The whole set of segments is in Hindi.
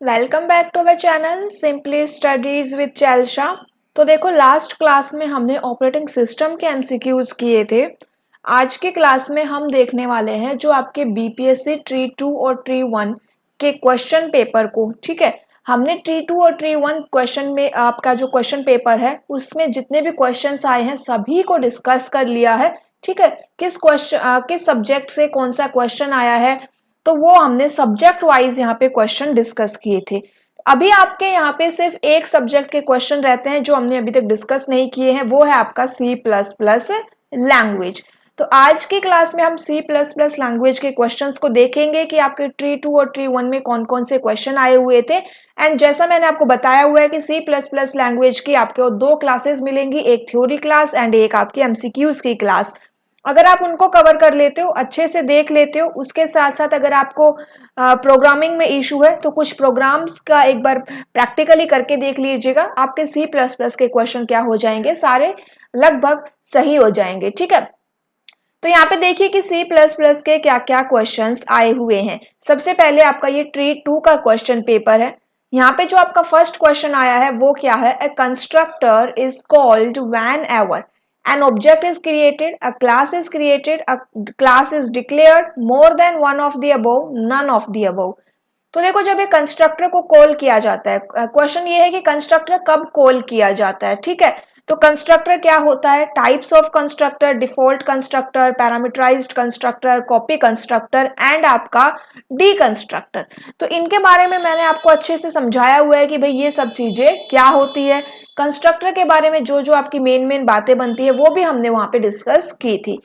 Welcome back to our channel simply studies with चैल्शा। तो देखो, लास्ट क्लास में हमने ऑपरेटिंग सिस्टम के एमसीक्यूज किए थे। आज के क्लास में हम देखने वाले हैं जो आपके बीपीएससी ट्री 2 और ट्री 1 के क्वेश्चन पेपर को। ठीक है, हमने ट्री 2 और ट्री 1 क्वेश्चन में आपका जो क्वेश्चन पेपर है उसमें जितने भी क्वेश्चंस आए हैं सभी को डिस्कस कर लिया है। ठीक है, किस सब्जेक्ट से कौन सा क्वेश्चन आया है तो वो हमने सब्जेक्ट वाइज यहाँ पे क्वेश्चन डिस्कस किए थे। अभी आपके यहाँ पे सिर्फ एक सब्जेक्ट के क्वेश्चन रहते हैं जो हमने अभी तक डिस्कस नहीं किए हैं, वो है आपका C++ लैंग्वेज। तो आज की क्लास में हम C++ लैंग्वेज के क्वेश्चंस को देखेंगे कि आपके ट्री 2 और ट्री 1 में कौन कौन से क्वेश्चन आए हुए थे। एंड जैसा मैंने आपको बताया हुआ है कि C++ लैंग्वेज की आपको दो क्लासेस मिलेंगी, एक थ्योरी क्लास एंड एक आपकी एमसीक्यूज की क्लास। अगर आप उनको कवर कर लेते हो, अच्छे से देख लेते हो, उसके साथ साथ अगर आपको प्रोग्रामिंग में इशू है तो कुछ प्रोग्राम्स का एक बार प्रैक्टिकली करके देख लीजिएगा, आपके C++ के क्वेश्चन क्या हो जाएंगे, सारे लगभग सही हो जाएंगे। ठीक है, तो यहाँ पे देखिए कि C++ के क्या क्या क्वेश्चंस आए हुए हैं। सबसे पहले आपका ये ट्री 2 का क्वेश्चन पेपर है। यहाँ पे जो आपका फर्स्ट क्वेश्चन आया है वो क्या है, a constructor is called whenever an object is created, a class is created, a class is declared, more than one of the above, none of the above। तो देखो, जब एक कंस्ट्रक्टर को कॉल किया जाता है, क्वेश्चन ये है कि कंस्ट्रक्टर कब कॉल किया जाता है। ठीक है, तो कंस्ट्रक्टर क्या होता है, types of constructor, default constructor, parameterized constructor, copy constructor and आपका डी कंस्ट्रक्टर। तो इनके बारे में मैंने आपको अच्छे से समझाया हुआ है कि भाई ये सब चीजें क्या होती है। कंस्ट्रक्टर के बारे में जो जो आपकी मेन बातें बनती है वो भी हमने वहां पे डिस्कस की थी।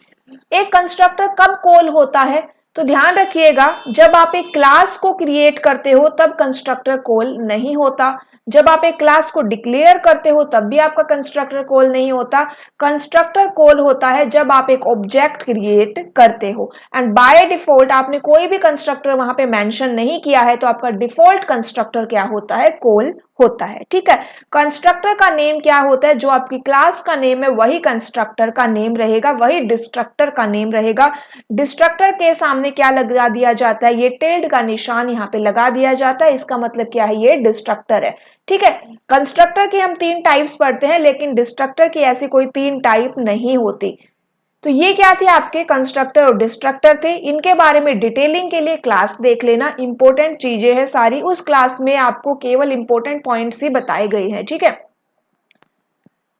एक कंस्ट्रक्टर कब कॉल होता है, तो ध्यान रखिएगा, जब आप एक क्लास को क्रिएट करते हो तब कंस्ट्रक्टर कॉल नहीं होता। जब आप एक क्लास को डिक्लेयर करते हो तब भी आपका कंस्ट्रक्टर कॉल नहीं होता। कंस्ट्रक्टर कॉल होता है जब आप एक ऑब्जेक्ट क्रिएट करते हो एंड बाय डिफॉल्ट आपने कोई भी कंस्ट्रक्टर वहां पे मेंशन नहीं किया है तो आपका डिफॉल्ट कंस्ट्रक्टर क्या होता है, कॉल होता है। ठीक है, कंस्ट्रक्टर का नेम क्या होता है, जो आपकी क्लास का नेम है वही कंस्ट्रक्टर का नेम रहेगा, वही डिस्ट्रक्टर का नेम रहेगा। डिस्ट्रक्टर के सामने क्या लगा दिया जाता है, ये टिल्ड का निशान यहाँ पे लगा दिया जाता है, इसका मतलब क्या है, ये डिस्ट्रक्टर है। ठीक है, कंस्ट्रक्टर की हम 3 टाइप्स पढ़ते हैं लेकिन डिस्ट्रक्टर की ऐसी कोई 3 टाइप नहीं होती। तो ये क्या थे, आपके कंस्ट्रक्टर और डिस्ट्रक्टर थे। इनके बारे में डिटेलिंग के लिए क्लास देख लेना, इंपॉर्टेंट चीजें हैं सारी, उस क्लास में आपको केवल इंपॉर्टेंट पॉइंट्स ही बताए गए हैं। ठीक है,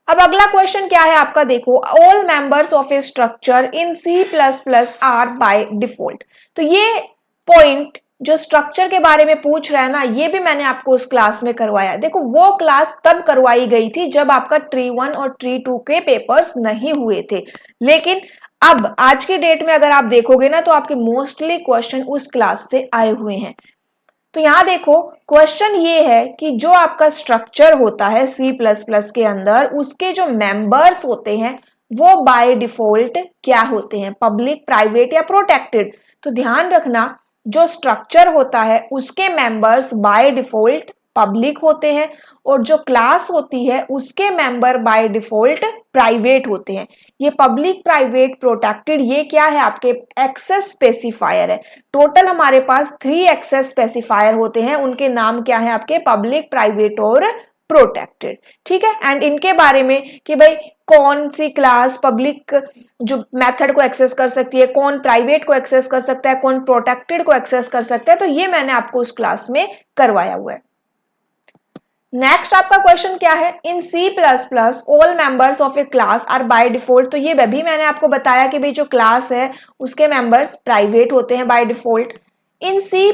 अब अगला क्वेश्चन क्या है आपका, देखो, all members of a structure in C++ are by default. तो ये पॉइंट जो स्ट्रक्चर के बारे में पूछ रहा है ना, ये भी मैंने आपको उस क्लास में करवाया। देखो, वो क्लास तब करवाई गई थी जब आपका ट्री 1 और ट्री 2 के पेपर्स नहीं हुए थे, लेकिन अब आज की डेट में अगर आप देखोगे ना तो आपके मोस्टली क्वेश्चन उस क्लास से आए हुए हैं। तो यहां देखो, क्वेश्चन ये है कि जो आपका स्ट्रक्चर होता है C++ के अंदर, उसके जो मेंबर्स होते हैं वो बाय डिफॉल्ट क्या होते हैं, पब्लिक, प्राइवेट या प्रोटेक्टेड। तो ध्यान रखना, जो स्ट्रक्चर होता है उसके मेंबर्स बाय डिफॉल्ट पब्लिक होते हैं और जो क्लास होती है उसके मेंबर बाय डिफॉल्ट प्राइवेट होते हैं। ये पब्लिक, प्राइवेट, प्रोटेक्टेड, ये क्या है, आपके एक्सेस स्पेसिफायर है। टोटल हमारे पास 3 एक्सेस स्पेसिफायर होते हैं, उनके नाम क्या है, आपके पब्लिक, प्राइवेट और प्रोटेक्टेड। ठीक है, एंड इनके बारे में कि भाई कौन सी क्लास पब्लिक जो मेथड को एक्सेस कर सकती है, कौन प्राइवेट को एक्सेस कर सकता है, कौन प्रोटेक्टेड को एक्सेस कर सकता है, तो ये मैंने आपको उस क्लास में करवाया हुआ है। नेक्स्ट आपका क्वेश्चन क्या है, in C++ all members of a class are by default. तो ये भी मैंने आपको बताया कि भाई जो क्लास है उसके मेंबर्स प्राइवेट होते हैं by default. In C++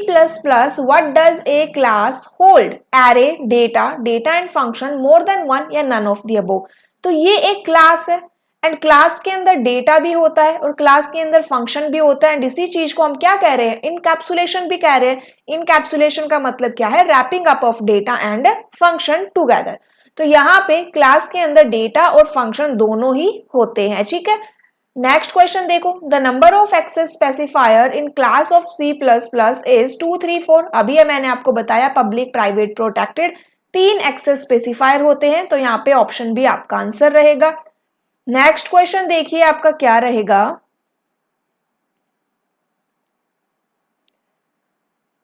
what does a class hold, array, data, data and function, more than one या नन ऑफ द अबव। तो ये एक क्लास है एंड क्लास के अंदर डेटा भी होता है और क्लास के अंदर फंक्शन भी होता है एंड इसी चीज को हम क्या कह रहे हैं, इनकैप्सुलेशन भी कह रहे हैं। इनकैप्सुलेशन का मतलब क्या है, wrapping up of data and function together. तो यहाँ पे क्लास के अंदर डेटा और फंक्शन दोनों ही होते हैं। ठीक है, नेक्स्ट क्वेश्चन देखो, the number of access specifier in class of C++ is 2, 3, 4। अभी मैंने आपको बताया public, private, protected, 3 access specifier होते हैं, तो यहाँ पे ऑप्शन भी आपका आंसर रहेगा। नेक्स्ट क्वेश्चन देखिए आपका क्या रहेगा,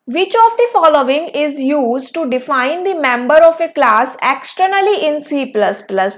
Which of the following is used to define the member of a class externally in C++?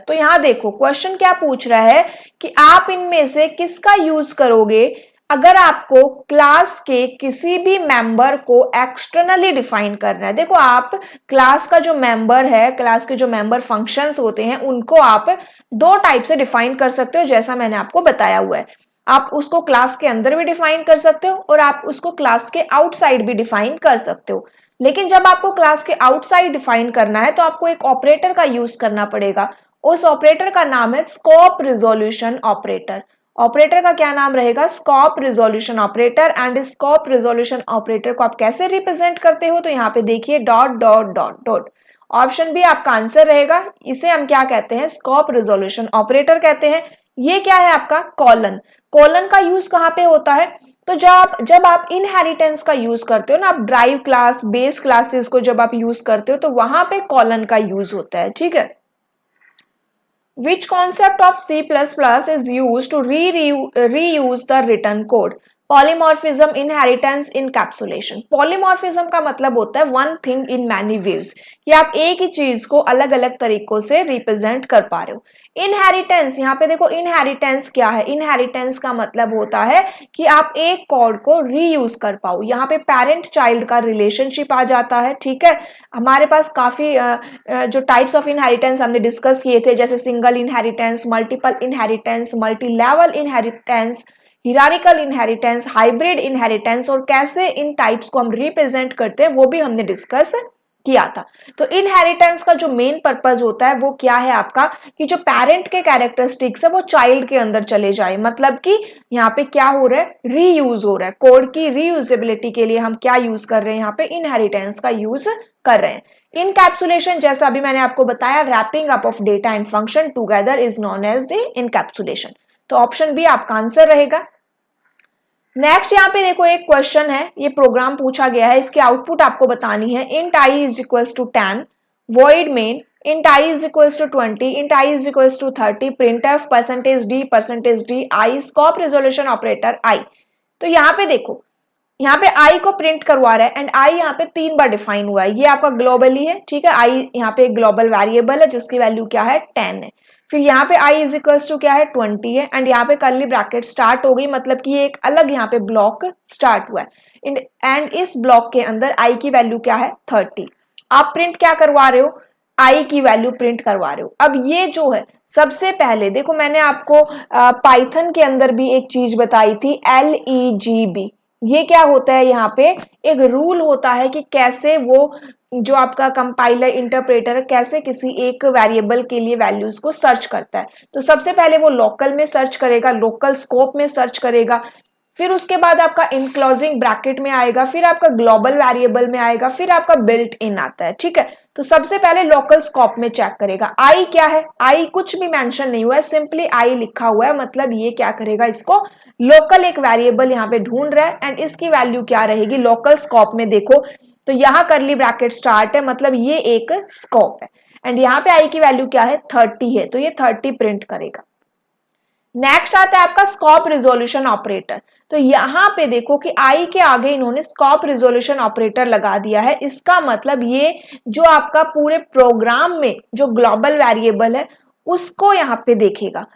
तो यहां देखो क्वेश्चन क्या पूछ रहा है कि आप इनमें से किसका यूज करोगे अगर आपको क्लास के किसी भी मेंबर को एक्सटर्नली डिफाइन करना है। देखो आप क्लास का जो मेंबर है, क्लास के जो मेंबर फंक्शंस होते हैं उनको आप दो टाइप से डिफाइन कर सकते हो, जैसा मैंने आपको बताया हुआ है। आप उसको क्लास के अंदर भी डिफाइन कर सकते हो और आप उसको क्लास के आउटसाइड भी डिफाइन कर सकते हो। लेकिन जब आपको क्लास के आउटसाइड डिफाइन करना है तो आपको एक ऑपरेटर का यूज करना पड़ेगा। उस ऑपरेटर का नाम है स्कोप रिजोल्यूशन ऑपरेटर। ऑपरेटर का क्या नाम रहेगा? Scope resolution operator. And scope resolution operator को आप कैसे रिप्रेजेंट करते हो? तो यहाँ पे देखिए dot dot dot dot, option B आपका आंसर रहेगा। इसे हम क्या कहते हैं? स्कोप रिजोल्यूशन ऑपरेटर कहते हैं। ये क्या है आपका? कॉलन। कॉलन का यूज कहां पे होता है? तो जब आप इनहेरिटेंस का यूज करते हो ना, आप ड्राइव क्लास, बेस क्लासेस को जब आप यूज करते हो तो वहां पे कॉलन का यूज होता है, ठीक है। Which concept of C++ is used to reuse the written code? Polymorphism, inheritance, encapsulation. Polymorphism का मतलब होता है one thing in many waves, कि आप एक ही चीज को अलग अलग तरीकों से रिप्रेजेंट कर पा रहे हो। इनहेरिटेंस, यहाँ पे देखो इनहेरिटेंस क्या है? इनहेरिटेंस का मतलब होता है कि आप एक कोड को रीयूज कर पाओ। यहाँ पे पेरेंट चाइल्ड का रिलेशनशिप आ जाता है, ठीक है। हमारे पास काफी जो टाइप्स ऑफ इनहेरिटेंस हमने डिस्कस किए थे, जैसे single inheritance, multiple inheritance, multi level inheritance, hierarchical inheritance, hybrid inheritance, और कैसे इन टाइप्स को हम रिप्रेजेंट करते हैं वो भी हमने डिस्कस किया था। तो इनहेरिटेंस का जो मेन पर्पस होता है वो क्या है आपका? कि जो पेरेंट के कैरेक्टरिस्टिक्स है वो चाइल्ड के अंदर चले जाए। मतलब कि यहाँ पे क्या हो रहा है? रीयूज हो रहा है। कोड की रीयूजेबिलिटी के लिए हम क्या यूज कर रहे हैं? यहाँ पे इनहेरिटेंस का यूज कर रहे हैं। इनकैप्सुलेशन, जैसा अभी मैंने आपको बताया, wrapping up of data and function together is known as the encapsulation. तो ऑप्शन बी आपका आंसर रहेगा। नेक्स्ट यहाँ पे देखो एक क्वेश्चन है, ये प्रोग्राम पूछा गया है, इसकी आउटपुट आपको बतानी है। Int i is equals to 10, void main, int i is equals to 20, int i is equals to 30, printf, percentage d, i, scope resolution operator i. तो यहाँ पे देखो, यहाँ पे आई को प्रिंट करवा रहा है एंड आई यहाँ पे 3 बार डिफाइन हुआ है। ये आपका ग्लोबली है, ठीक है। आई यहाँ पे एक ग्लोबल वेरिएबल है जिसकी वैल्यू क्या है? 10 है। फिर यहाँ पे आई इज इक्वल्स टू क्या है? 20 है। एंड यहाँ पे कर्ली ब्रैकेट स्टार्ट हो गई, मतलब कि एक अलग यहाँ पे ब्लॉक स्टार्ट हुआ है। एंड इस ब्लॉक के अंदर आई की वैल्यू क्या है? 30। आप प्रिंट क्या करवा रहे हो? आई की वैल्यू प्रिंट करवा रहे हो। अब ये जो है, सबसे पहले देखो मैंने आपको पाइथन के अंदर भी एक चीज बताई थी, LEGB। ये क्या होता है? यहाँ पे एक रूल होता है कि कैसे वो जो आपका कंपाइलर, इंटरप्रेटर, कैसे किसी एक वेरिएबल के लिए वैल्यूज को सर्च करता है। तो सबसे पहले वो लोकल में सर्च करेगा, लोकल स्कोप में सर्च करेगा, फिर उसके बाद आपका इनक्लोजिंग ब्रैकेट में आएगा, फिर आपका ग्लोबल वेरिएबल में आएगा, फिर आपका बिल्ट इन आता है, ठीक है। तो सबसे पहले लोकल स्कोप में चेक करेगा। आई क्या है? आई कुछ भी मेंशन नहीं हुआ है, सिंपली आई लिखा हुआ है, मतलब ये क्या करेगा? इसको लोकल एक वेरिएबल यहाँ पे ढूंढ रहा है एंड इसकी वैल्यू क्या रहेगी? लोकल स्कोप में देखो तो यहाँ करली ब्रैकेट स्टार्ट है, मतलब ये एक स्कोप है। एंड यहाँ पे आई की वैल्यू क्या है? 30 है, तो ये 30 प्रिंट करेगा। नेक्स्ट आता है आपका स्कोप रिजोल्यूशन ऑपरेटर। तो यहां पे देखो कि आई के आगे इन्होंने स्कोप रिजोल्यूशन ऑपरेटर लगा दिया है। इसका मतलब ये जो आपका पूरे प्रोग्राम में जो ग्लोबल वेरिएबल है उसको यहां पे देखेगा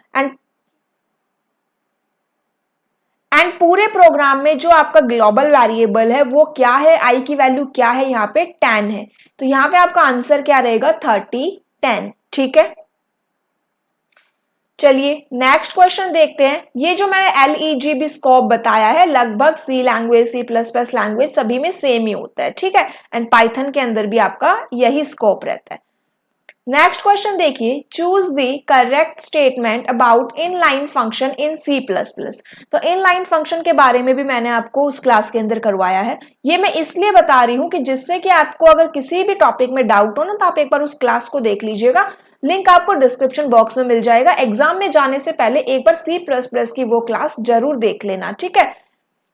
एंड पूरे प्रोग्राम में जो आपका ग्लोबल वेरिएबल है वो क्या है? आई की वैल्यू क्या है? यहाँ पे 10 है। तो यहाँ पे आपका आंसर क्या रहेगा? 30, 10, ठीक है। चलिए नेक्स्ट क्वेश्चन देखते हैं। ये जो मैंने LEGB स्कोप बताया है, लगभग सी लैंग्वेज, C++ लैंग्वेज सभी में सेम ही होता है, ठीक है। एंड पाइथन के अंदर भी आपका यही स्कोप रहता है। नेक्स्ट क्वेश्चन देखिए, choose the correct statement about inline function in C++। तो इनलाइन फंक्शन के बारे में भी मैंने आपको उस क्लास के अंदर करवाया है। ये मैं इसलिए बता रही हूँ कि जिससे कि आपको अगर किसी भी टॉपिक में डाउट हो ना, तो आप एक बार उस क्लास को देख लीजिएगा। लिंक आपको डिस्क्रिप्शन बॉक्स में मिल जाएगा। एग्जाम में जाने से पहले एक बार C++ की वो क्लास जरूर देख लेना, ठीक है।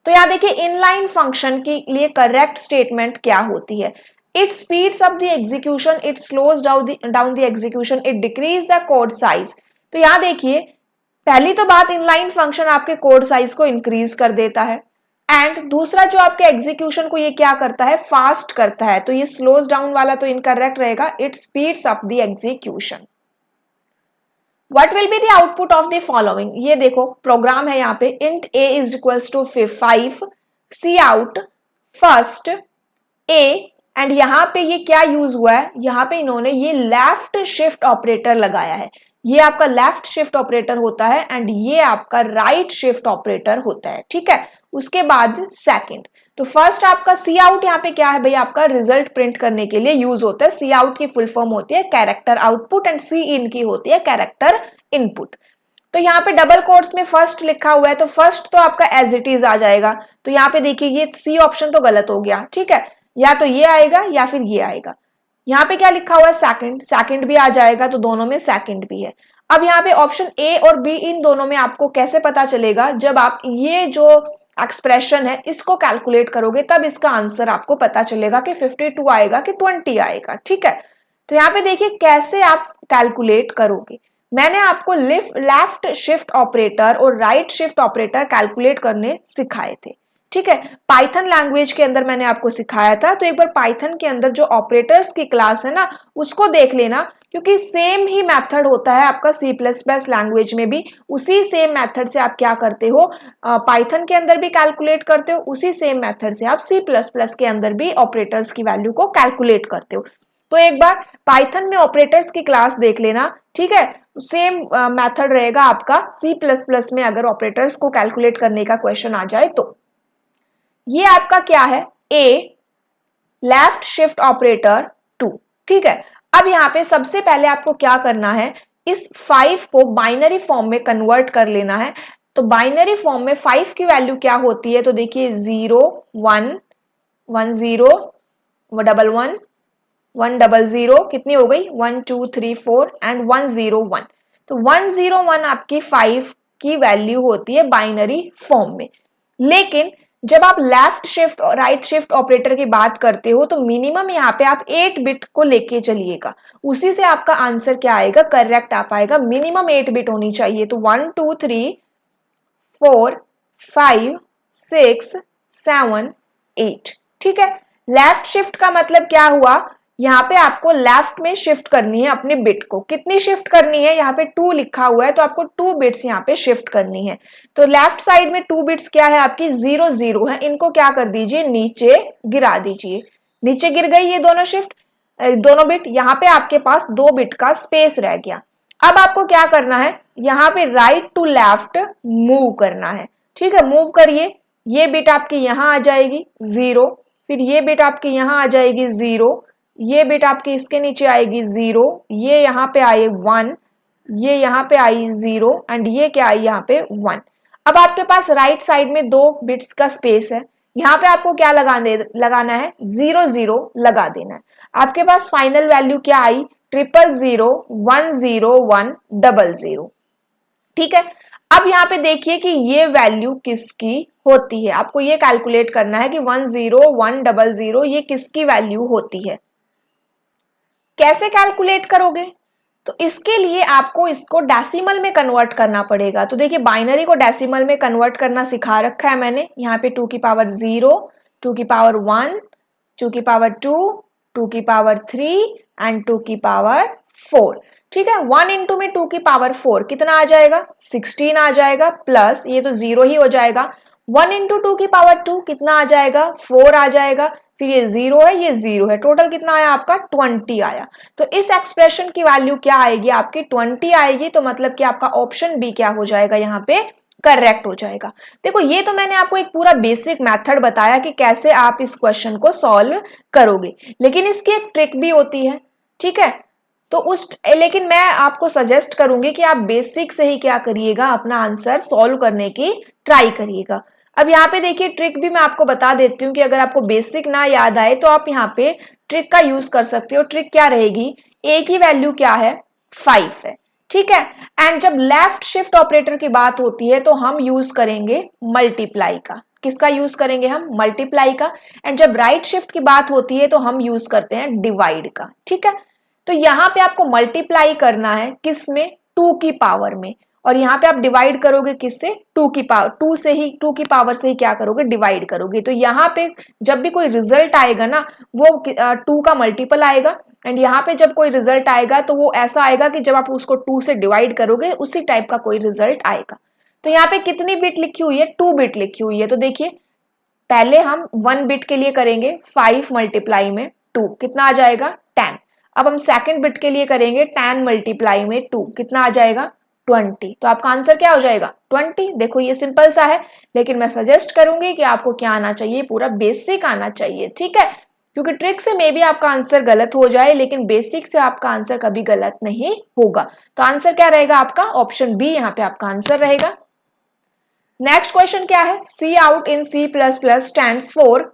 तो यहाँ देखिए इनलाइन फंक्शन के लिए करेक्ट स्टेटमेंट क्या होती है? It speeds up the execution, it slows down the execution, it decreases the code size। तो यहाँ देखिए पहली तो बात, इनलाइन फंक्शन आपके कोड साइज को इंक्रीज कर देता है एंड दूसरा जो आपके एग्जीक्यूशन को ये क्या करता है, फास्ट करता है, तो ये स्लोज डाउन वाला तो इनकरेक्ट रहेगा, it speeds up the execution. What will be the output of the following? ये देखो प्रोग्राम है यहाँ पे, int a is equals to 5, C out first a, and यहाँ पे ये क्या यूज हुआ है, यहाँ पे इन्होंने ये लेफ्ट शिफ्ट ऑपरेटर लगाया है, ये आपका लेफ्ट शिफ्ट ऑपरेटर होता है एंड ये आपका राइट शिफ्ट ऑपरेटर होता है, ठीक है। उसके बाद सेकंड, तो फर्स्ट आपका सी आउट यहाँ पे क्या है भाई, आपका रिजल्ट प्रिंट करने के लिए यूज होता है। सी आउट की फुल फॉर्म होती है कैरेक्टर आउटपुट एंड सी इन की होती है कैरेक्टर इनपुट। तो यहाँ पे डबल कोट्स में फर्स्ट लिखा हुआ है, तो फर्स्ट तो आपका एज इट इज आ जाएगा, तो यहाँ पे देखिए ये सी ऑप्शन तो गलत हो गया, ठीक है, या तो ये आएगा या फिर ये आएगा। यहाँ पे क्या लिखा हुआ है सेकंड, सेकंड भी आ जाएगा, तो दोनों में सेकंड भी है। अब यहाँ पे ऑप्शन ए और बी इन दोनों में आपको कैसे पता चलेगा, जब आप ये जो एक्सप्रेशन है इसको कैलकुलेट करोगे तब इसका आंसर आपको पता चलेगा कि 52 आएगा कि 20 आएगा, ठीक है। तो यहाँ पे देखिए कैसे आप कैलकुलेट करोगे, मैंने आपको लेफ्ट शिफ्ट ऑपरेटर और राइट शिफ्ट ऑपरेटर कैलकुलेट करने सिखाए थे, ठीक है, पाइथन लैंग्वेज के अंदर मैंने आपको सिखाया था। तो एक बार पाइथन के अंदर जो ऑपरेटर्स की क्लास है ना उसको देख लेना, क्योंकि सेम ही मेथड होता है आपका सी प्लस प्लस लैंग्वेज में भी, उसी सेम मेथड से आप क्या करते हो, पाइथन के अंदर भी कैलकुलेट करते हो, उसी सेम मेथड से आप सी प्लस प्लस के अंदर भी ऑपरेटर्स की वैल्यू को कैलकुलेट करते हो। तो एक बार पाइथन में ऑपरेटर्स की क्लास देख लेना, ठीक है, सेम मेथड रहेगा आपका सी प्लस प्लस में अगर ऑपरेटर्स को कैलकुलेट करने का क्वेश्चन आ जाए तो। ये आपका क्या है, ए लेफ्ट शिफ्ट ऑपरेटर 2, ठीक है। अब यहाँ पे सबसे पहले आपको क्या करना है, इस 5 को बाइनरी फॉर्म में कन्वर्ट कर लेना है। तो बाइनरी फॉर्म में 5 की वैल्यू क्या होती है, तो देखिए 0 1 1 0 11 1 0 0, कितनी हो गई 1 2 3 4 एंड 1 0 1। तो 1 0 1 आपकी 5 की वैल्यू होती है बाइनरी फॉर्म में। लेकिन जब आप लेफ्ट शिफ्ट और राइट शिफ्ट ऑपरेटर की बात करते हो तो मिनिमम यहाँ पे आप 8 बिट को लेके चलिएगा, उसी से आपका आंसर क्या आएगा, करेक्ट आ पाएगा। मिनिमम 8 बिट होनी चाहिए, तो 1 2 3 4 5 6 7 8, ठीक है। लेफ्ट शिफ्ट का मतलब क्या हुआ, यहाँ पे आपको लेफ्ट में शिफ्ट करनी है अपने बिट को, कितनी शिफ्ट करनी है, यहाँ पे 2 लिखा हुआ है तो आपको 2 बिट्स यहाँ पे शिफ्ट करनी है। तो लेफ्ट साइड में 2 बिट्स क्या है आपकी 0 0 है, इनको क्या कर दीजिए नीचे गिरा दीजिए, नीचे गिर गई ये दोनों शिफ्ट दोनों बिट, यहाँ पे आपके पास 2 बिट का स्पेस रह गया। अब आपको क्या करना है, यहाँ पे राइट टू लेफ्ट मूव करना है, ठीक है, मूव करिए, ये बिट आपकी यहाँ आ जाएगी 0, फिर ये बिट आपकी यहाँ आ जाएगी 0, ये बिट आपकी इसके नीचे आएगी 0, ये यहाँ पे आए 1, ये यहाँ पे आई 0 एंड ये क्या आई यहाँ पे 1। अब आपके पास राइट साइड में 2 बिट्स का स्पेस है, यहाँ पे आपको क्या लगाना है 0 0 लगा देना है। आपके पास फाइनल वैल्यू क्या आई 0 0 1 0 1 0 0, ठीक है। अब यहाँ पे देखिए कि ये वैल्यू किसकी होती है, आपको ये कैलकुलेट करना है कि 1 0 1 0 0 ये किसकी वैल्यू होती है। कैसे कैलकुलेट करोगे, तो इसके लिए आपको इसको डेसिमल में कन्वर्ट करना पड़ेगा। तो देखिए बाइनरी को डेसिमल में कन्वर्ट करना सिखा रखा है मैंने, यहाँ पे 2 की पावर 0 2 की पावर 1 2 की पावर 2 2 की पावर 3 एंड 2 की पावर 4, ठीक है। 1 इंटू में 2 की पावर 4 कितना आ जाएगा 16 आ जाएगा, प्लस ये तो 0 ही हो जाएगा, 1 इंटू 2 की पावर 2 कितना आ जाएगा 4 आ जाएगा, फिर ये 0 है ये 0 है, टोटल कितना आया आपका 20 आया। तो इस एक्सप्रेशन की वैल्यू क्या आएगी आपकी 20 आएगी, तो मतलब कि आपका ऑप्शन बी क्या हो जाएगा यहाँ पे करेक्ट हो जाएगा। देखो ये तो मैंने आपको एक पूरा बेसिक मेथड बताया कि कैसे आप इस क्वेश्चन को सॉल्व करोगे, लेकिन इसकी एक ट्रिक भी होती है, ठीक है। तो लेकिन मैं आपको सजेस्ट करूंगी कि आप बेसिक से ही क्या करिएगा, अपना आंसर सॉल्व करने की ट्राई करिएगा। अब यहाँ पे देखिए ट्रिक भी मैं आपको बता देती हूँ कि अगर आपको बेसिक ना याद आए तो आप यहाँ पे ट्रिक का यूज कर सकते हो। ट्रिक क्या रहेगी, ए की वैल्यू क्या है 5 है, ठीक है। एंड जब लेफ्ट शिफ्ट ऑपरेटर की बात होती है तो हम यूज करेंगे मल्टीप्लाई का, किसका यूज करेंगे हम मल्टीप्लाई का। एंड जब राइट शिफ्ट की बात होती है तो हम यूज करते हैं डिवाइड का, ठीक है। तो यहाँ पे आपको मल्टीप्लाई करना है किस में 2 की पावर में, और यहाँ पे आप डिवाइड करोगे किससे, 2 की पावर से ही क्या करोगे, डिवाइड करोगे। तो यहाँ पे जब भी कोई रिजल्ट आएगा ना वो 2 का मल्टीपल आएगा, एंड यहाँ पे जब कोई रिजल्ट आएगा तो वो ऐसा आएगा कि जब आप उसको 2 से डिवाइड करोगे उसी टाइप का कोई रिजल्ट आएगा। तो यहाँ पे कितनी बिट लिखी हुई है, 2 बिट लिखी हुई है। तो देखिए पहले हम 1 बिट के लिए करेंगे 5 मल्टीप्लाई में 2, कितना आ जाएगा 10। अब हम सेकंड बिट के लिए करेंगे 10 मल्टीप्लाई में 2, कितना आ जाएगा 20। तो आपका आंसर क्या हो जाएगा 20। देखो ये सिंपल सा है, लेकिन मैं सजेस्ट करूंगी कि आपको क्या आना चाहिए, पूरा बेसिक आना चाहिए, ठीक है, क्योंकि ट्रिक से मे भी आपका आंसर गलत हो जाए लेकिन बेसिक से आपका आंसर कभी गलत नहीं होगा। तो आंसर क्या रहेगा आपका, ऑप्शन बी यहाँ पे आपका आंसर रहेगा। नेक्स्ट क्वेश्चन क्या है, cout in C++ stands for,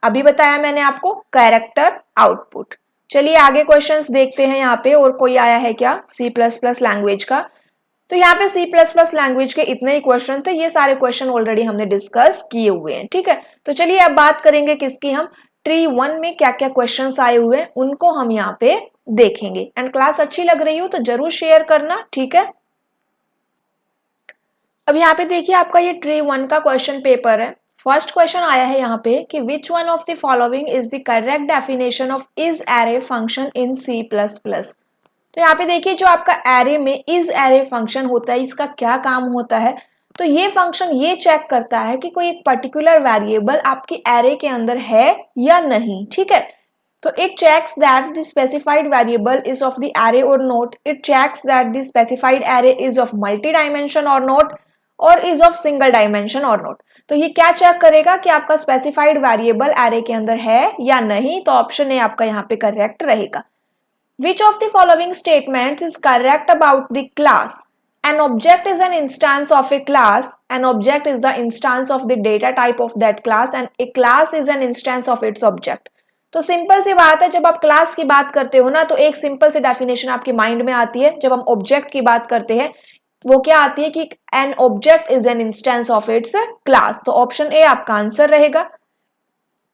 अभी बताया मैंने आपको, कैरेक्टर आउटपुट। चलिए आगे क्वेश्चंस देखते हैं यहाँ पे, और कोई आया है क्या C++ लैंग्वेज का। तो यहाँ पे C++ लैंग्वेज के इतने ही क्वेश्चन थे, ये सारे क्वेश्चन ऑलरेडी हमने डिस्कस किए हुए हैं, ठीक है। तो चलिए अब बात करेंगे किसकी, हम ट्री 1 में क्या क्या क्वेश्चंस आए हुए हैं उनको हम यहाँ पे देखेंगे। एंड क्लास अच्छी लग रही हो तो जरूर शेयर करना, ठीक है। अब यहाँ पे देखिए आपका ये ट्री 1 का क्वेश्चन पेपर है। फर्स्ट क्वेश्चन आया है यहाँ पे कि which one of the following is the correct definition of is array function in C++। तो यहाँ पे देखिए जो आपका एरे में इज एरे फंक्शन होता है, इसका क्या काम होता है, तो ये फंक्शन ये चेक करता है कि कोई एक पर्टिकुलर वेरिएबल आपकी एरे के अंदर है या नहीं, ठीक है। तो it checks that the specified variable is of the array और not, it checks that the specified array is of multi dimension और नॉट, और इज ऑफ सिंगल डायमेंशन और नॉट। तो ये क्या चेक करेगा कि आपका स्पेसिफाइड वेरिएबल एरे के अंदर है या नहीं। तो ऑप्शन ए आपका यहाँ पे करेक्ट रहेगा। Which of the following statements is correct about the class? An object is an instance of a class. An object is the instance of the data type of that class, and a class is an instance of its object. तो सिंपल सी बात है, जब आप क्लास की बात करते हो ना तो एक सिंपल सी डेफिनेशन आपके माइंड में आती है। जब हम ऑब्जेक्ट की बात करते हैं वो क्या आती है कि an object is an instance of its class. तो ऑप्शन ए आपका आंसर रहेगा।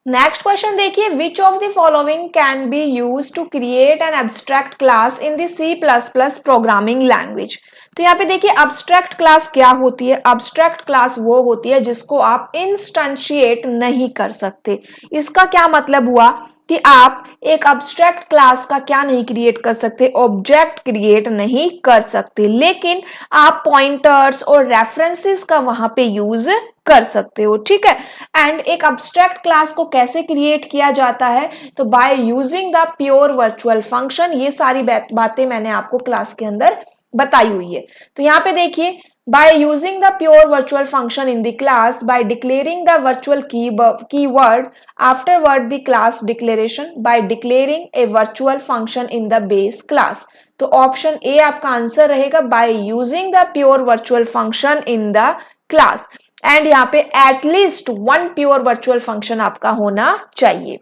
नेक्स्ट क्वेश्चन देखिए, which of the following can be use to create an abstract class in the C++ programming language. तो यहाँ पे देखिए एब्स्ट्रैक्ट क्लास क्या होती है, एब्स्ट्रैक्ट क्लास वो होती है जिसको आप इंस्टेंशिएट नहीं कर सकते। इसका क्या मतलब हुआ कि आप एक एब्स्ट्रैक्ट क्लास का क्या नहीं क्रिएट कर सकते, ऑब्जेक्ट क्रिएट नहीं कर सकते, लेकिन आप पॉइंटर्स और रेफरेंसेस का वहां पे यूज कर सकते हो, ठीक है। एंड एक एब्स्ट्रैक्ट क्लास को कैसे क्रिएट किया जाता है, तो by using the pure virtual function. ये सारी बातें मैंने आपको क्लास के अंदर बताई हुई है। तो यहाँ पे देखिए, by using the pure virtual function in the class, by declaring the virtual keyword afterward the class declaration, by declaring a virtual function in the base class। तो ऑप्शन ए आपका आंसर रहेगा, by using the pure virtual function in the class। And यहाँ पे एटलीस्ट 1 प्योर वर्चुअल फंक्शन आपका होना चाहिए।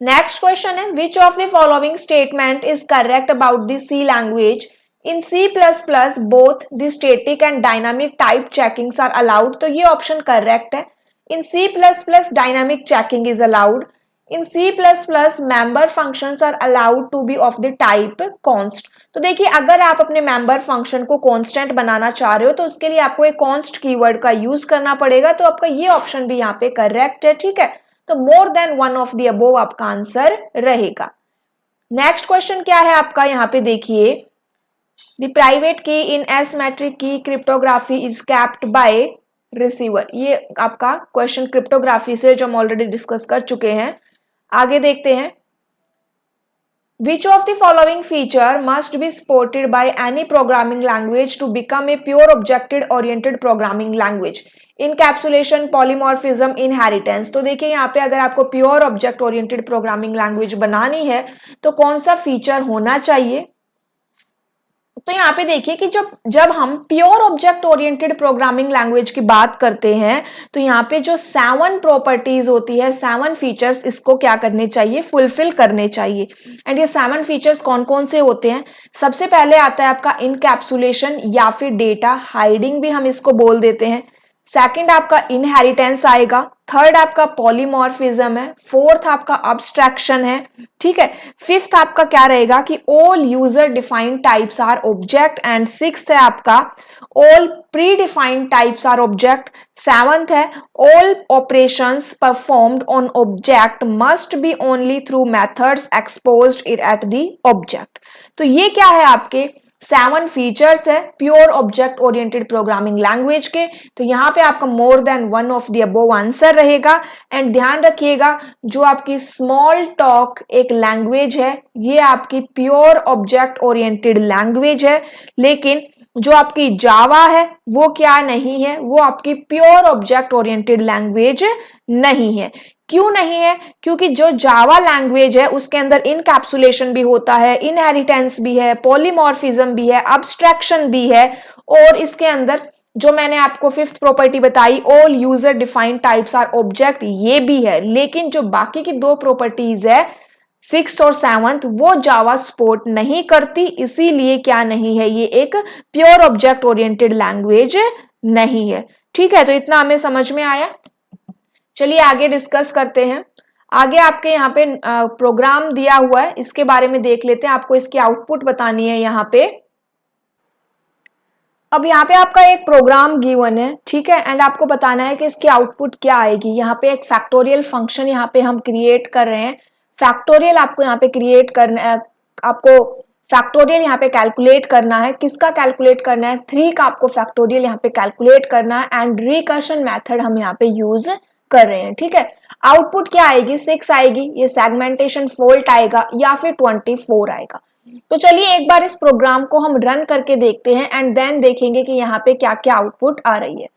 नेक्स्ट क्वेश्चन है, विच of the following statement is correct about the C language. In C++ both the static and dynamic type checkings are allowed। तो ये ऑप्शन करेक्ट है। In C++ dynamic checking is allowed। In C++ member functions are allowed to be of the type const। तो देखिए अगर आप अपने member function को constant बनाना चाह रहे हो तो उसके लिए आपको एक const कीवर्ड का यूज करना पड़ेगा। तो आपका ये ऑप्शन भी यहाँ पे करेक्ट है, ठीक है। तो more than one of the above आपका आंसर रहेगा। नेक्स्ट क्वेश्चन क्या है आपका, यहाँ पे देखिए, The private key in asymmetric key cryptography is kept by receiver। ये आपका क्वेश्चन क्रिप्टोग्राफी से जो हम ऑलरेडी डिस्कस कर चुके हैं। आगे देखते हैं, Which of the following feature must be supported by any programming language to become a pure object-oriented programming language? Encapsulation, polymorphism, inheritance। तो देखिए यहाँ पे अगर आपको pure object oriented programming language बनानी है तो कौन सा फीचर होना चाहिए। तो यहाँ पे देखिए कि जब हम pure object oriented programming language की बात करते हैं तो यहाँ पे जो 7 प्रॉपर्टीज होती है, 7 फीचर्स इसको क्या करने चाहिए, फुलफिल करने चाहिए। एंड ये 7 फीचर्स कौन कौन से होते हैं, सबसे पहले आता है आपका इनकैप्सुलेशन या फिर डेटा हाइडिंग भी हम इसको बोल देते हैं। सेकंड आपका इनहेरिटेंस आएगा, थर्ड आपका पॉलीमॉर्फिज्म है, फोर्थ आपका अब्स्ट्रैक्शन है, ठीक है। फिफ्थ आपका क्या रहेगा कि all user defined types are object, and sixth है आपका all predefined types are object, seventh है all operations performed on object must be only through methods exposed at the object. तो ये क्या है आपके 7 फीचर्स है pure object oriented programming language के। तो यहाँ पे आपका more than one of the above answer रहेगा। एंड ध्यान रखिएगा जो आपकी स्मॉल टॉक एक लैंग्वेज है ये आपकी प्योर ऑब्जेक्ट ओरिएंटेड लैंग्वेज है, लेकिन जो आपकी जावा है वो क्या नहीं है, वो आपकी प्योर ऑब्जेक्ट ओरिएंटेड लैंग्वेज नहीं है। क्यों नहीं है? क्योंकि जो जावा लैंग्वेज है उसके अंदर इनकैप्सुलेशन भी होता है, इनहेरिटेंस भी है, पॉलीमॉर्फिज्म भी है, अब्स्ट्रैक्शन भी है, और इसके अंदर जो मैंने आपको फिफ्थ प्रॉपर्टी बताई all user defined types are object ये भी है। लेकिन जो बाकी की दो प्रॉपर्टीज है सिक्स्थ और सेवंथ वो जावा सपोर्ट नहीं करती, इसीलिए क्या नहीं है, ये एक प्योर ऑब्जेक्ट ओरिएंटेड लैंग्वेज नहीं है। ठीक है, तो इतना हमें समझ में आया। चलिए आगे डिस्कस करते हैं। आगे आपके यहाँ पे प्रोग्राम दिया हुआ है, इसके बारे में देख लेते हैं। आपको इसकी आउटपुट बतानी है यहाँ पे। अब यहाँ पे आपका एक प्रोग्राम गिवन है, ठीक है, एंड आपको बताना है कि इसकी आउटपुट क्या आएगी। यहाँ पे एक फैक्टोरियल फंक्शन यहाँ पे हम क्रिएट कर रहे हैं। फैक्टोरियल आपको यहाँ पे क्रिएट करना है, आपको फैक्टोरियल यहाँ पे कैलकुलेट करना है। किसका कैलकुलेट करना है? 3 का आपको फैक्टोरियल यहाँ पे कैलकुलेट करना है, एंड रिकर्शन मेथड हम यहाँ पे यूज कर रहे हैं। ठीक है, आउटपुट क्या आएगी? 6 आएगी, ये सेगमेंटेशन फॉल्ट आएगा, या फिर 24 आएगा। तो चलिए एक बार इस प्रोग्राम को हम रन करके देखते हैं एंड देन देखेंगे कि यहाँ पे क्या क्या आउटपुट आ रही है।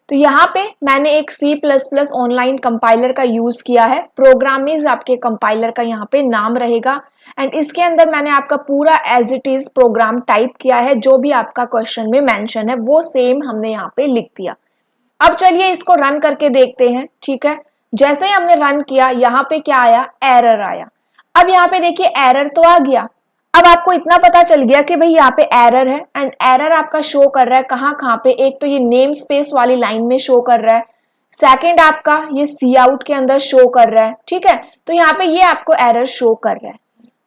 तो यहाँ पे मैंने एक C++ ऑनलाइन कंपाइलर का यूज किया है। प्रोग्रामिज आपके कंपाइलर का यहाँ पे नाम रहेगा, एंड इसके अंदर मैंने आपका पूरा as it is program type किया है। जो भी आपका क्वेश्चन में मेंशन है वो सेम हमने यहाँ पे लिख दिया। अब चलिए इसको रन करके देखते हैं। ठीक है, जैसे ही हमने रन किया यहाँ पे क्या आया? एरर आया। अब यहाँ पे देखिए एरर तो आ गया। अब आपको इतना पता चल गया कि भाई यहाँ पे एरर है, एंड एरर आपका शो कर रहा है कहाँ पे? एक तो ये नेम स्पेस वाली लाइन में शो कर रहा है, सेकंड आपका ये सी आउट के अंदर शो कर रहा है। ठीक है, तो यहाँ पे ये आपको एरर शो कर रहा है।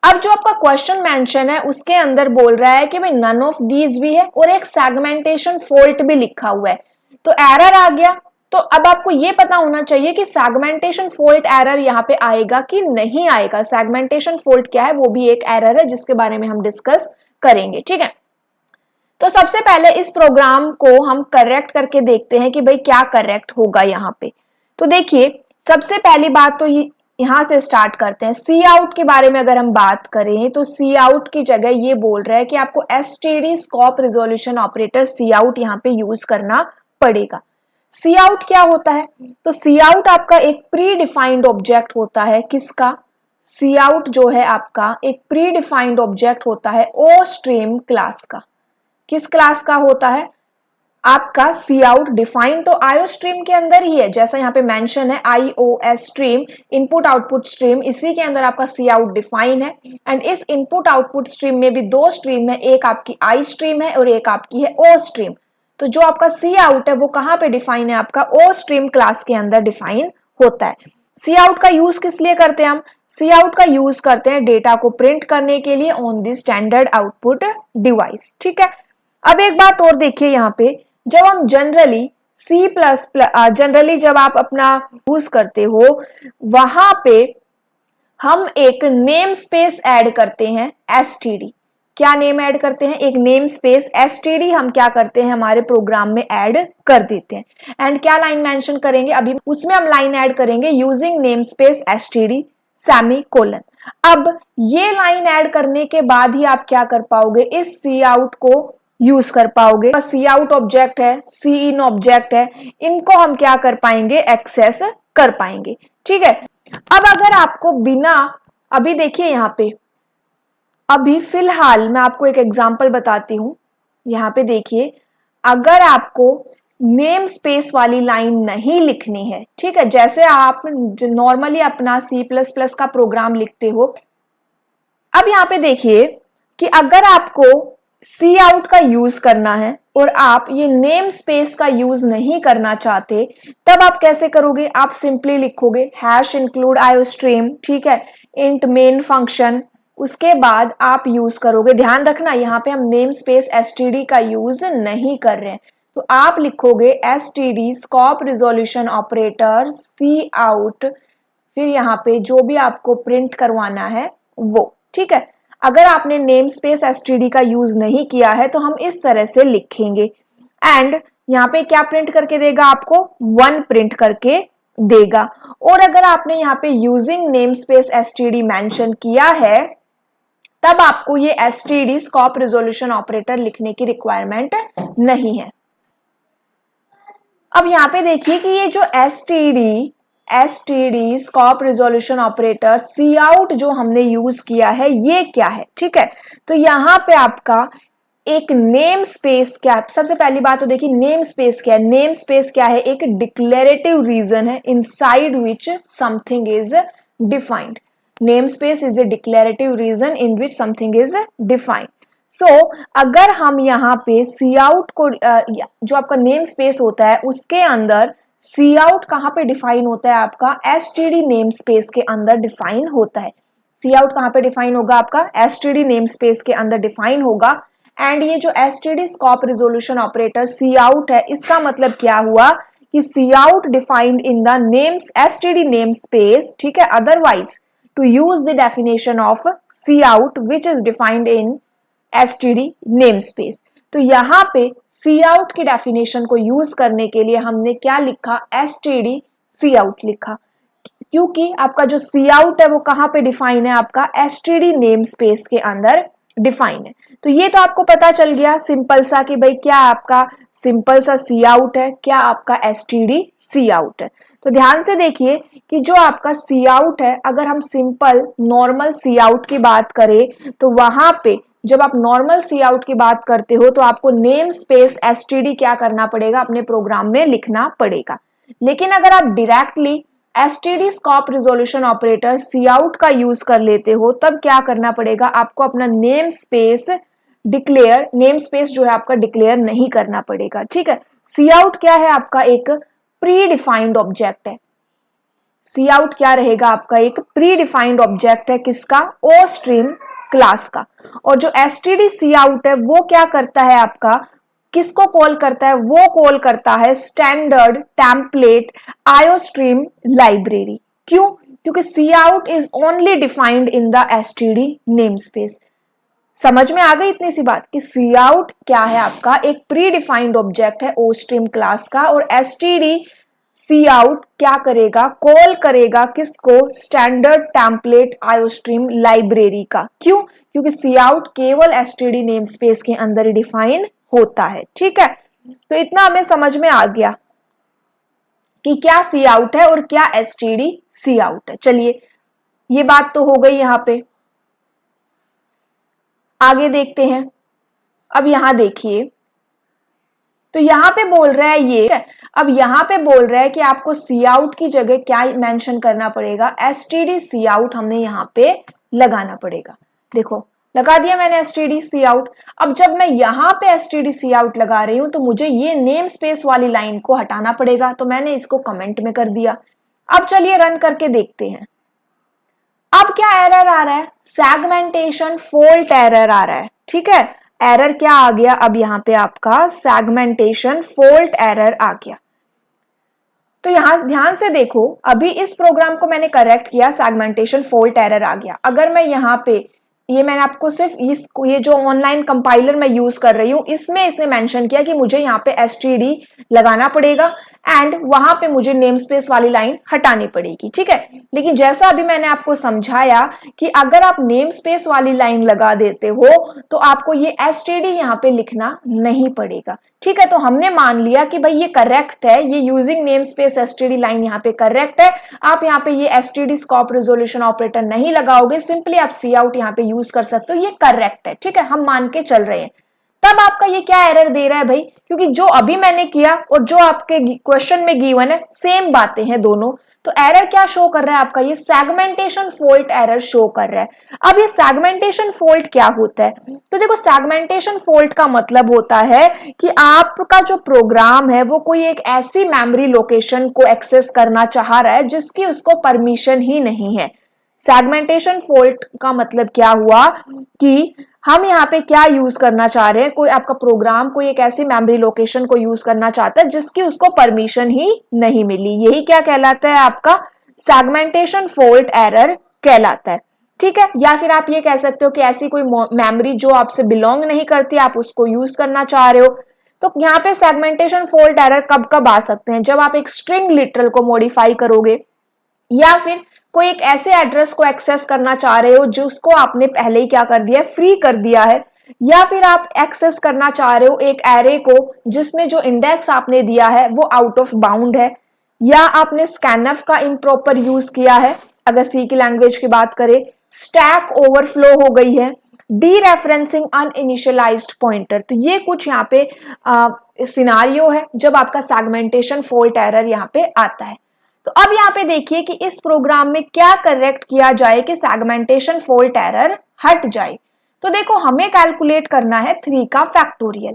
अब जो आपका क्वेश्चन मेंशन है उसके अंदर बोल रहा है कि भाई नन ऑफ दीज भी है, और एक सेगमेंटेशन फॉल्ट भी लिखा हुआ है। तो एरर आ गया। तो अब आपको ये पता होना चाहिए कि सेगमेंटेशन फॉल्ट एरर यहाँ पे आएगा कि नहीं आएगा। सेगमेंटेशन फॉल्ट क्या है? वो भी एक एरर है जिसके बारे में हम डिस्कस करेंगे। ठीक है, तो सबसे पहले इस प्रोग्राम को हम करेक्ट करके देखते हैं कि भाई क्या करेक्ट होगा यहाँ पे। तो देखिए सबसे पहली बात तो यहाँ से स्टार्ट करते हैं। सी आउट के बारे में अगर हम बात करें तो सी आउट की जगह ये बोल रहा है कि आपको एसटीडी स्कोप रिजोल्यूशन ऑपरेटर सी आउट यहाँ पे यूज करना पड़ेगा। सी आउट क्या होता है? तो सी आउट आपका एक प्री डिफाइंड ऑब्जेक्ट होता है। किसका? सी आउट जो है आपका एक प्री डिफाइंड ऑब्जेक्ट होता है ओ स्ट्रीम क्लास का। किस क्लास का होता है? आपका सी आउट डिफाइन तो आईओ स्ट्रीम के अंदर ही है, जैसा यहाँ पे मेंशन है iOS stream, input output stream, इसी के अंदर आपका सी आउट डिफाइन है। एंड इस इनपुट आउटपुट स्ट्रीम में भी 2 स्ट्रीम है, एक आपकी आई स्ट्रीम है और एक आपकी है ओ स्ट्रीम। तो जो आपका सी आउट है वो कहाँ पे डिफाइन है? आपका ओ स्ट्रीम क्लास के अंदर डिफाइन होता है। सी आउट का यूज किस लिए करते हैं हम? सी आउट का यूज करते हैं डेटा को प्रिंट करने के लिए on the standard output device. ठीक है, अब एक बात और देखिए यहाँ पे, जब हम जनरली जनरली जब आप अपना यूज करते हो वहां पे हम एक नेम स्पेस ऐड करते हैं एसटीडी। क्या नेम ऐड करते हैं? एक नेम स्पेस एसटीडी हम क्या करते हैं हमारे प्रोग्राम में ऐड कर देते हैं। एंड क्या लाइन मेंशन करेंगे अभी? उसमें हम लाइन ऐड करेंगे using name space STD semicolon. अब ये लाइन ऐड करने के बाद ही आप क्या कर पाओगे? इस सी आउट को यूज कर पाओगे। सी आउट ऑब्जेक्ट है, सी इन ऑब्जेक्ट है, इनको हम क्या कर पाएंगे? एक्सेस कर पाएंगे। ठीक है, अब अगर आपको बिना, अभी देखिए यहाँ पे, अभी फिलहाल मैं आपको एक एग्जांपल बताती हूं। यहाँ पे देखिए, अगर आपको नेम स्पेस वाली लाइन नहीं लिखनी है, ठीक है, जैसे आप नॉर्मली अपना C++ का प्रोग्राम लिखते हो। अब यहाँ पे देखिए कि अगर आपको सी आउट का यूज करना है और आप ये नेम स्पेस का यूज नहीं करना चाहते, तब आप कैसे करोगे? आप सिंपली लिखोगे हैश इंक्लूड आईओस्ट्रीम, ठीक है, इंट मेन फंक्शन, उसके बाद आप यूज करोगे, ध्यान रखना यहाँ पे हम नेम स्पेस एसटीडी का यूज नहीं कर रहे हैं, तो आप लिखोगे एसटीडी स्कोप रिजोल्यूशन ऑपरेटर सी आउट, फिर यहाँ पे जो भी आपको प्रिंट करवाना है वो, ठीक है। अगर आपने नेम स्पेस एसटीडी का यूज नहीं किया है तो हम इस तरह से लिखेंगे एंड यहाँ पे क्या प्रिंट करके देगा? आपको 1 प्रिंट करके देगा। और अगर आपने यहाँ पे using name space STD mention किया है तब आपको ये एसटीडी स्कोप रिजोल्यूशन ऑपरेटर लिखने की रिक्वायरमेंट नहीं है। अब यहाँ पे देखिए कि ये जो एसटीडी स्कोप रिजोल्यूशन ऑपरेटर सी आउट जो हमने यूज किया है ये क्या है, ठीक है। तो यहाँ पे आपका एक नेम स्पेस क्या है? सबसे पहली बात तो देखिए नेम स्पेस क्या है। नेम स्पेस क्या है? एक डिक्लेरेटिव रीजन है inside which something is defined. Namespace is a declarative region in which something is defined. So अगर हम यहाँ पे सी आउट को जो आपका नेम स्पेस होता है उसके अंदर सी आउट कहाँ पे डिफाइन होता है? आपका एसटीडी नेम स्पेस के अंदर डिफाइन होता है। सी आउट कहाँ पे डिफाइन होगा? आपका एसटीडी नेम स्पेस के अंदर डिफाइन होगा। एंड ये जो एसटीडी स्कोप रिजोल्यूशन ऑपरेटर सी आउट है, इसका मतलब क्या हुआ कि cout defined in the names STD namespace, ठीक है। Otherwise to use the definition of cout which is defined in STD namespace. तो यहाँ पे सी आउट की डेफिनेशन को यूज करने के लिए हमने क्या लिखा? एसटीडी सी आउट लिखा, क्योंकि आपका जो सी आउट है वो कहाँ पे डिफाइन है? आपका एसटीडी नेम स्पेस के अंदर डिफाइन है। तो ये तो आपको पता चल गया सिंपल सा कि भाई क्या आपका सिंपल सा सी आउट है, क्या आपका एसटीडी सी आउट है। तो ध्यान से देखिए कि जो आपका सी आउट है, अगर हम सिंपल नॉर्मल सी आउट की बात करें तो वहां पे जब आप नॉर्मल सी आउट की बात करते हो तो आपको नेम स्पेस एसटीडी क्या करना पड़ेगा? अपने प्रोग्राम में लिखना पड़ेगा। लेकिन अगर आप directly STD scope resolution operator सी आउट का यूज कर लेते हो तब क्या करना पड़ेगा? आपको अपना नेम स्पेस जो है आपका डिक्लेयर नहीं करना पड़ेगा, ठीक है। सी आउट क्या है? आपका एक प्री डिफाइंड ऑब्जेक्ट है। सी आउट क्या रहेगा? आपका एक प्री डिफाइंड ऑब्जेक्ट है, किसका? ओ स्ट्रीम क्लास का। और जो एसटीडी सी आउट है वो क्या करता है? आपका किसको कॉल करता है? वो कॉल करता है स्टैंडर्ड टेम्पलेट आईओस्ट्रीम लाइब्रेरी। क्यों? क्योंकि cout is only defined in the STD namespace. समझ में आ गई इतनी सी बात कि सी आउट क्या है? आपका एक प्री डिफाइंड ऑब्जेक्ट है ओ स्ट्रीम क्लास का, और एसटीडी सी आउट क्या करेगा? कॉल करेगा किसको? स्टैंडर्ड टेम्पलेट आईओस्ट्रीम लाइब्रेरी का। क्यों? क्योंकि सी आउट केवल एसटीडी नेम स्पेस के अंदर ही डिफाइन होता है, ठीक है। तो इतना हमें समझ में आ गया कि क्या सी आउट है और क्या एसटीडी सी आउट है। चलिए ये बात तो हो गई। यहां पे आगे देखते हैं। अब यहां देखिए तो यहां पे बोल रहा है ये, अब यहां पे बोल रहा है कि आपको सी आउट की जगह क्या मेंशन करना पड़ेगा? एसटीडी सी आउट हमने यहां पे लगाना पड़ेगा। देखो लगा दिया मैंने एसटीडी सी आउट। अब जब मैं यहां पे एसटीडी सी आउट लगा रही हूं तो मुझे ये नेम स्पेस वाली लाइन को हटाना पड़ेगा, तो मैंने इसको कमेंट में कर दिया। अब चलिए रन करके देखते हैं। अब क्या एरर आ रहा है? सेगमेंटेशन फॉल्ट एरर आ रहा है, ठीक है। एरर क्या आ गया? अब यहां पे आपका सेगमेंटेशन फॉल्ट एरर आ गया। तो यहां ध्यान से देखो, अभी इस प्रोग्राम को मैंने करेक्ट किया, सेगमेंटेशन फॉल्ट एरर आ गया। अगर मैं यहां पे ये मैंने आपको सिर्फ ये जो ऑनलाइन कंपाइलर मैं यूज कर रही हूं इसमें इसने मेंशन किया कि मुझे यहाँ पे एसटीडी लगाना पड़ेगा एंड वहां पे मुझे नेम स्पेस वाली लाइन हटानी पड़ेगी, ठीक है। लेकिन जैसा अभी मैंने आपको समझाया कि अगर आप नेम स्पेस वाली लाइन लगा देते हो तो आपको ये एसटीडी यहाँ पे लिखना नहीं पड़ेगा, ठीक है। तो हमने मान लिया कि भाई ये करेक्ट है, ये using name space STD line यहाँ पे करेक्ट है। आप यहाँ पे ये एसटीडी स्कोप रिजोल्यूशन ऑपरेटर नहीं लगाओगे, सिंपली आप सी आउट यहाँ पे यूज कर सकते हो, ये करेक्ट है, ठीक है। हम मान के चल रहे हैं। तब आपका ये क्या एरर दे रहा है भाई? क्योंकि जो अभी मैंने किया और जो आपके क्वेश्चन में गिवन है सेम बातें हैं दोनों। तो एरर क्या शो कर रहा है आपका, ये सेगमेंटेशन फॉल्ट एरर शो कर रहा है। अब ये सेगमेंटेशन फॉल्ट क्या होता है, तो देखो सेगमेंटेशन फॉल्ट का मतलब होता है कि आपका जो प्रोग्राम है वो कोई एक ऐसी मेमोरी लोकेशन को एक्सेस करना चाह रहा है जिसकी उसको परमिशन ही नहीं है। सेगमेंटेशन फॉल्ट का मतलब क्या हुआ कि हम यहाँ पे क्या यूज करना चाह रहे हैं, कोई आपका प्रोग्राम कोई एक ऐसी मेमोरी लोकेशन को यूज करना चाहता है जिसकी उसको परमिशन ही नहीं मिली, यही क्या कहलाता है आपका सेगमेंटेशन फॉल्ट एरर कहलाता है। ठीक है, या फिर आप ये कह सकते हो कि ऐसी कोई मेमोरी जो आपसे बिलोंग नहीं करती आप उसको यूज करना चाह रहे हो। तो यहाँ पे सेगमेंटेशन फॉल्ट एरर कब कब आ सकते हैं, जब आप एक स्ट्रिंग लिटरल को मॉडिफाई करोगे, या फिर कोई एक ऐसे एड्रेस को एक्सेस करना चाह रहे हो जिसको आपने पहले ही क्या कर दिया है, फ्री कर दिया है, या फिर आप एक्सेस करना चाह रहे हो एक एरे को जिसमें जो इंडेक्स आपने दिया है वो आउट ऑफ बाउंड है, या आपने स्कैनफ का इम्प्रॉपर यूज किया है, अगर सी की लैंग्वेज की बात करें, स्टैक ओवरफ्लो हो गई है, डी रेफरेंसिंग अनइनिशियलाइज्ड पॉइंटर। तो ये कुछ यहाँ पे सिनारियो है जब आपका सेगमेंटेशन फॉल्ट एरर यहाँ पे आता है। तो अब यहाँ पे देखिए कि इस प्रोग्राम में क्या करेक्ट किया जाए कि सेगमेंटेशन फॉल्ट एरर हट जाए। तो देखो हमें कैलकुलेट करना है 3 का फैक्टोरियल।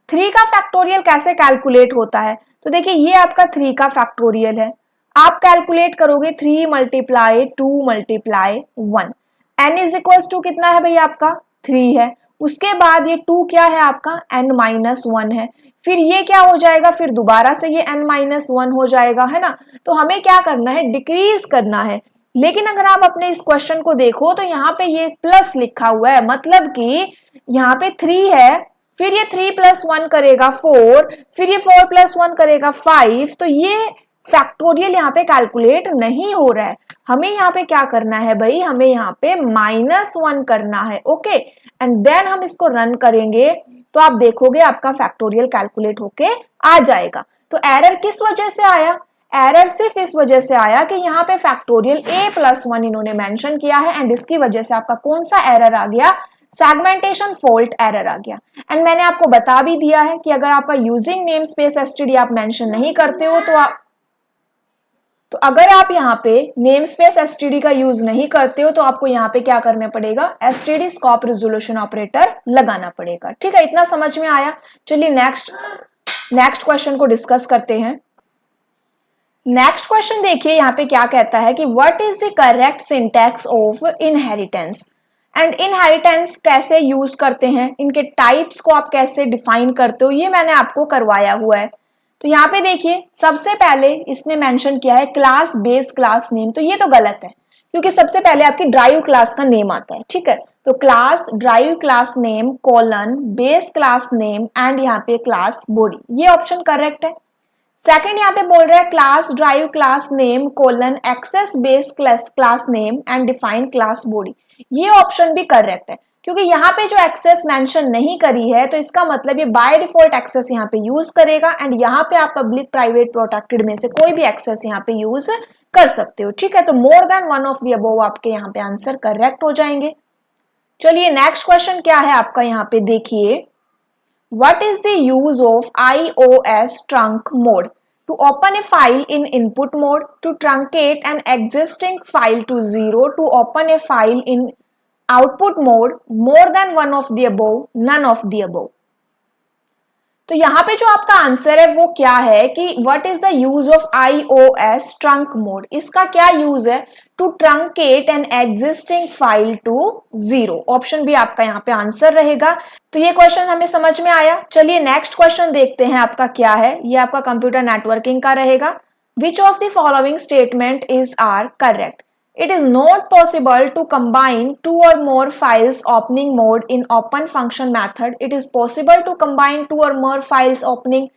3 का फैक्टोरियल कैसे कैलकुलेट होता है, तो देखिए ये आपका 3 का फैक्टोरियल है, आप कैलकुलेट करोगे 3 multiply 2 multiply 1, n is equals to कितना है भाई आपका 3 है, उसके बाद ये 2 क्या है आपका n-1 है, फिर ये क्या हो जाएगा, फिर दोबारा से ये n-1 हो जाएगा, है ना। तो हमें क्या करना है, डिक्रीज करना है। लेकिन अगर आप अपने इस क्वेश्चन को देखो तो यहाँ पे ये प्लस लिखा हुआ है, मतलब कि यहाँ पे 3 है, फिर ये 3 + 1 करेगा 4, फिर ये 4 + 1 करेगा 5, तो ये फैक्टोरियल यहाँ पे कैलकुलेट नहीं हो रहा है। हमें यहाँ पे क्या करना है भाई, हमें यहाँ पे -1 करना है, ओके, एंड देन हम इसको रन करेंगे तो आप देखोगे आपका फैक्टोरियल कैलकुलेट होके आ जाएगा। तो एरर किस वजह से आया, एरर सिर्फ इस वजह से आया कि यहाँ पे फैक्टोरियल a+1 इन्होंने मेंशन किया है, एंड इसकी वजह से आपका कौन सा एरर आ गया, सेगमेंटेशन फॉल्ट एरर आ गया। एंड मैंने आपको बता भी दिया है कि अगर आपका यूजिंग नेम स्पेस एसटीडी आप मेंशन नहीं करते हो तो अगर आप यहाँ पे नेम स्पेस एसटीडी का यूज नहीं करते हो तो आपको यहाँ पे क्या करना पड़ेगा, एसटीडी स्कोप रिजोल्यूशन ऑपरेटर लगाना पड़ेगा। ठीक है, इतना समझ में आया। चलिए नेक्स्ट क्वेश्चन को डिस्कस करते हैं। नेक्स्ट क्वेश्चन देखिए यहाँ पे क्या कहता है कि what is the correct syntax of inheritance, and inheritance कैसे यूज करते हैं, इनके टाइप्स को आप कैसे डिफाइन करते हो, ये मैंने आपको करवाया हुआ है। तो यहाँ पे देखिए सबसे पहले इसने मेंशन किया है क्लास बेस क्लास नेम, तो ये तो गलत है क्योंकि सबसे पहले आपकी ड्राइव क्लास का नेम आता है। ठीक है, तो class drive class name colon base class name and यहाँ पे क्लास बॉडी, ये ऑप्शन करेक्ट है। सेकंड यहाँ पे बोल रहा है class drive class name colon access base class name and define class body, ये ऑप्शन भी करेक्ट है क्योंकि यहाँ पे जो एक्सेस मेंशन नहीं करी है तो इसका मतलब ये बाय डिफॉल्ट एक्सेस यहाँ पे यूज करेगा, एंड यहाँ पे आप पब्लिक प्राइवेट प्रोटेक्टेड में से कोई भी एक्सेस यहाँ पे यूज कर सकते हो। ठीक है, तो मोर than one of the above आपके यहाँ पे आंसर करेक्ट हो जाएंगे। चलिए नेक्स्ट क्वेश्चन क्या है आपका, यहाँ पे देखिए what is the use of iOS trunk mode to open a file in input mode, to truncate an existing file to 0, to open a file in output mode, more than one of the above, none of the above। तो यहाँ पे जो आपका आंसर है वो क्या है कि what is the use of iOS trunk mode, इसका क्या यूज है, to truncate an existing file to 0, option भी आपका यहाँ पे आंसर रहेगा। तो ये क्वेश्चन हमें समझ में आया। चलिए नेक्स्ट क्वेश्चन देखते हैं आपका क्या है, ये आपका कंप्यूटर नेटवर्किंग का रहेगा। Which of the following statement is are correct, it is not possible to combine 2 or more files opening mode in open function method. It is possible to combine 2 or more files opening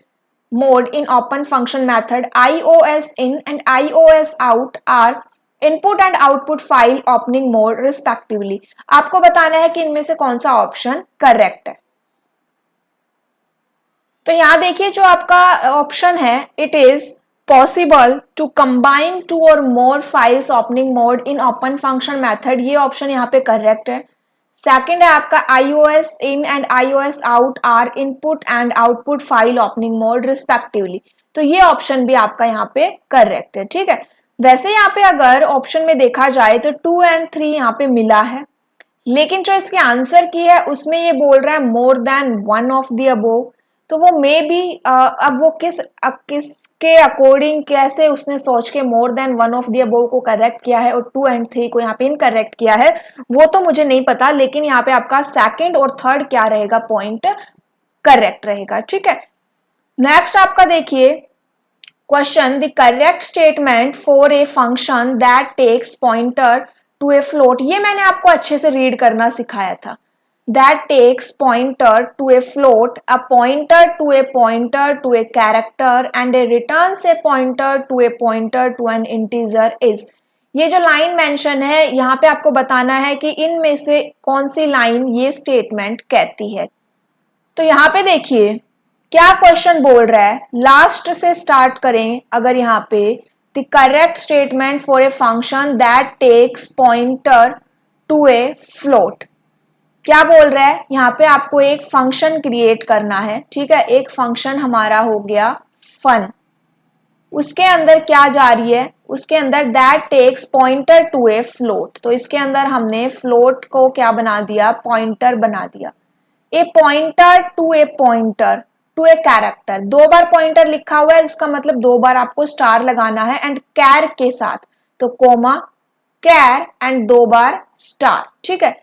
mode in open function method. iOS in and iOS out are input and output file opening mode respectively. आपको बताना है कि इनमें से कौन सा ऑप्शन करेक्ट है। तो यहाँ देखिए जो आपका ऑप्शन है, it is possible to combine 2 or more files opening mode in open function method, ये ऑप्शन यहाँ पे करेक्ट है। सेकंड है आपका iOS in and iOS out are input and output file opening mode respectively, तो ये ऑप्शन भी आपका यहाँ पे करेक्ट है। ठीक है, वैसे यहाँ पे अगर ऑप्शन में देखा जाए तो 2 एंड 3 यहाँ पे मिला है, लेकिन जो इसके आंसर की है उसमें ये बोल रहा है मोर than one of the above, तो वो मे बी अब वो किसके अकॉर्डिंग कैसे उसने सोच के मोर than one of the above को करेक्ट किया है और 2 एंड 3 को यहाँ पे इनकरेक्ट किया है, वो तो मुझे नहीं पता, लेकिन यहाँ पे आपका सेकंड और थर्ड क्या रहेगा, पॉइंट करेक्ट रहेगा। ठीक है, नेक्स्ट आपका देखिए question, the correct statement for a function that takes pointer to a float, ये मैंने आपको अच्छे से रीड करना सिखाया था। That takes pointer to a float, a pointer to a pointer to a character and a returns a pointer to a pointer to an integer is. ये जो लाइन मेंशन है यहाँ पे आपको बताना है कि इनमें से कौन सी लाइन ये स्टेटमेंट कहती है। तो यहाँ पे देखिए क्या क्वेश्चन बोल रहा है, लास्ट से स्टार्ट करें अगर यहाँ पे, the correct statement for a function that takes pointer to a float, क्या बोल रहा है यहाँ पे आपको एक फंक्शन क्रिएट करना है। ठीक है, एक फंक्शन हमारा हो गया फन, उसके अंदर क्या जा रही है, उसके अंदर that takes pointer to a float, तो इसके अंदर हमने फ्लोट को क्या बना दिया, पॉइंटर बना दिया। A pointer to a pointer to a character, दो बार पॉइंटर लिखा हुआ है, इसका मतलब दो बार आपको स्टार लगाना है एंड कैर के साथ, तो कोमा कैर एंड दो बार स्टार। ठीक है,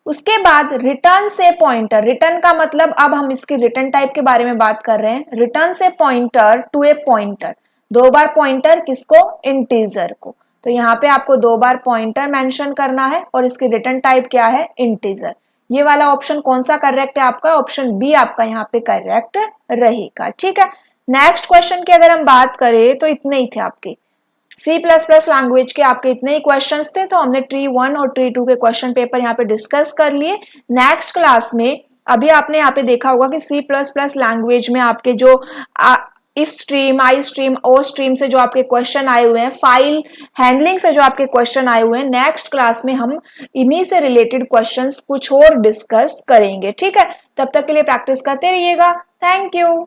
उसके बाद रिटर्न से पॉइंटर, रिटर्न का मतलब अब हम इसकी रिटर्न टाइप के बारे में बात कर रहे हैं। रिटर्न से पॉइंटर टू ए पॉइंटर, दो बार पॉइंटर किसको, इंटीजर को, तो यहाँ पे आपको दो बार पॉइंटर मेंशन करना है और इसकी रिटर्न टाइप क्या है, इंटीजर। ये वाला ऑप्शन कौन सा करेक्ट है आपका, ऑप्शन बी आपका यहाँ पे करेक्ट रहेगा। ठीक है, नेक्स्ट क्वेश्चन की अगर हम बात करें तो इतने ही थे आपके C++ लैंग्वेज के, आपके इतने ही क्वेश्चंस थे, तो हमने ट्री 1 और ट्री 2 के क्वेश्चन पेपर यहाँ पे डिस्कस कर लिए। नेक्स्ट क्लास में अभी आपने यहाँ पे देखा होगा कि C++ लैंग्वेज में आपके जो if stream, I stream, O stream से जो आपके क्वेश्चन आए हुए हैं, फाइल हैंडलिंग से जो आपके क्वेश्चन आए हुए हैं, नेक्स्ट क्लास में हम इन्हीं से रिलेटेड क्वेश्चंस कुछ और डिस्कस करेंगे। ठीक है, तब तक के लिए प्रैक्टिस करते रहिएगा। Thank you.